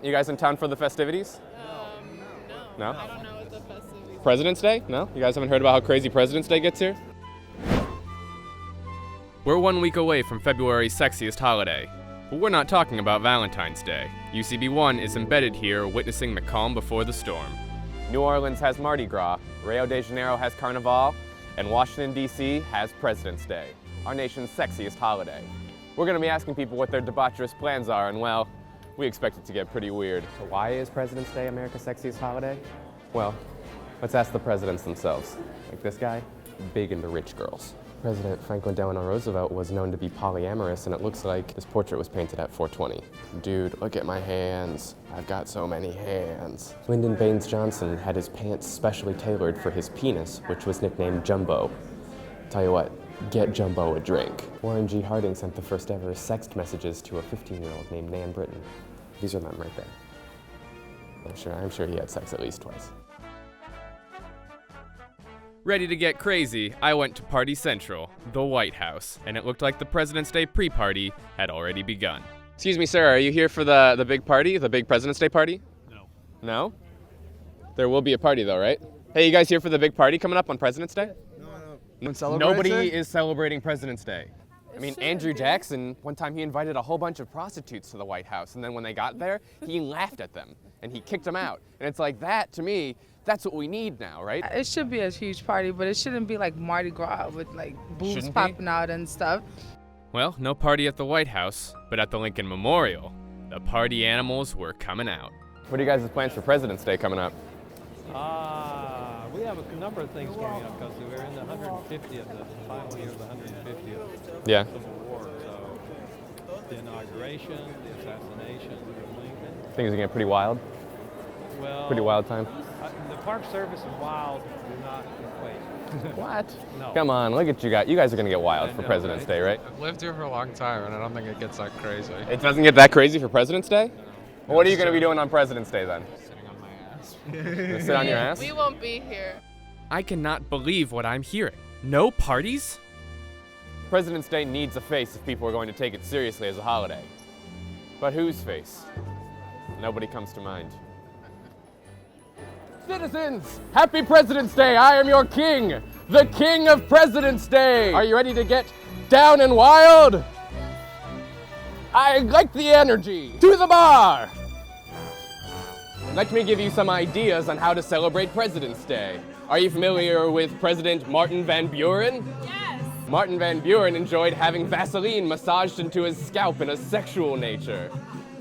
You guys in town for the festivities? No. No? I don't know what the festivities are. President's Day? No? You guys haven't heard about how crazy President's Day gets here? We're 1 week away from February's sexiest holiday, but we're not talking about Valentine's Day. UCB1 is embedded here, witnessing the calm before the storm. New Orleans has Mardi Gras, Rio de Janeiro has Carnival, and Washington, D.C. has President's Day, our nation's sexiest holiday. We're going to be asking people what their debaucherous plans are, and well, we expect it to get pretty weird. So why is President's Day America's sexiest holiday? Well, let's ask the presidents themselves. Like this guy, big into rich girls. President Franklin Delano Roosevelt was known to be polyamorous, and it looks like his portrait was painted at 420. Dude, look at my hands. I've got so many hands. Lyndon Baines Johnson had his pants specially tailored for his penis, which was nicknamed Jumbo. Tell you what, get Jumbo a drink. Warren G. Harding sent the first ever sext messages to a 15-year-old named Nan Britton. These are them right there. I'm sure he had sex at least twice. Ready to get crazy, I went to Party Central, the White House, and it looked like the President's Day pre-party had already begun. Excuse me, sir, are you here for the big party, the big President's Day party? No. No? There will be a party though, right? Hey, you guys here for the big party coming up on President's Day? No. Nobody is celebrating President's Day. I mean, Andrew Jackson, one time he invited a whole bunch of prostitutes to the White House, and then when they got there, he laughed at them, and he kicked them out. And it's like that, to me, that's what we need now, right? It should be a huge party, but it shouldn't be like Mardi Gras with like boobs Shouldn't be? popping out and stuff. Well, no party at the White House, but at the Lincoln Memorial, the party animals were coming out. What are you guys' plans for President's Day coming up? We have a number of things coming up because we're in the 150th, the final year of the 150th Yeah. Civil War. So the inauguration, the assassination of Lincoln. Things are getting pretty wild. Well, Pretty wild time. The Park Service and wild do not equate. What? No. Come on, look at you guys. You guys are gonna get wild I for know, President's right? Day, right? I've lived here for a long time, and I don't think it gets that crazy. It doesn't get that crazy for President's Day? Well, what are you gonna be doing on President's Day then? Sitting on my ass. You gonna sit on your ass? We won't be here. I cannot believe what I'm hearing. No parties? President's Day needs a face if people are going to take it seriously as a holiday. But whose face? Nobody comes to mind. Citizens, happy President's Day! I am your king, the king of President's Day! Are you ready to get down and wild? I like the energy. To the bar! Let me give you some ideas on how to celebrate President's Day. Are you familiar with President Martin Van Buren? Yes. Martin Van Buren enjoyed having Vaseline massaged into his scalp in a sexual nature.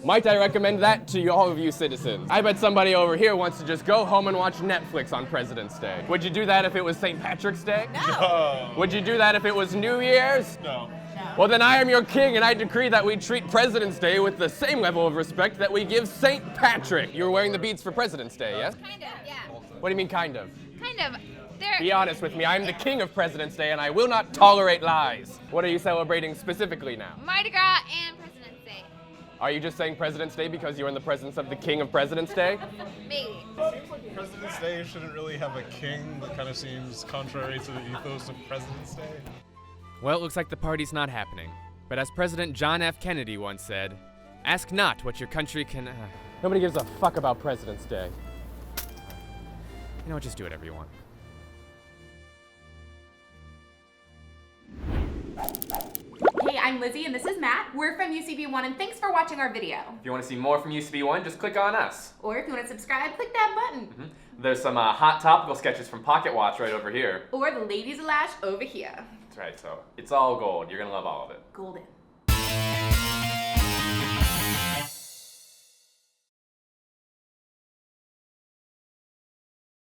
Might I recommend that to all of you citizens? I bet somebody over here wants to just go home and watch Netflix on President's Day. Would you do that if it was St. Patrick's Day? No. Would you do that if it was New Year's? No. Well, then I am your king, and I decree that we treat President's Day with the same level of respect that we give St. Patrick. You were wearing the beads for President's Day, yes? Kind of, yeah. What do you mean, kind of? Kind of. They're Be honest with me, I'm the king of President's Day, and I will not tolerate lies. What are you celebrating specifically now? Mardi Gras and President's Day. Are you just saying President's Day because you're in the presence of the king of President's Day? Maybe. President's Day shouldn't really have a king. That kind of seems contrary to the ethos of President's Day. Well, it looks like the party's not happening. But as President John F. Kennedy once said, ask not what your country can... Nobody gives a fuck about President's Day. You know what, just do whatever you want. Hey, I'm Lizzy and this is Matt. We're from UCB1 and thanks for watching our video. If you want to see more from UCB1, just click on us. Or if you want to subscribe, click that button. There's some hot topical sketches from Pocket Watch right over here. Or the ladies' lash over here. That's right, so it's all gold. You're gonna love all of it. Golden.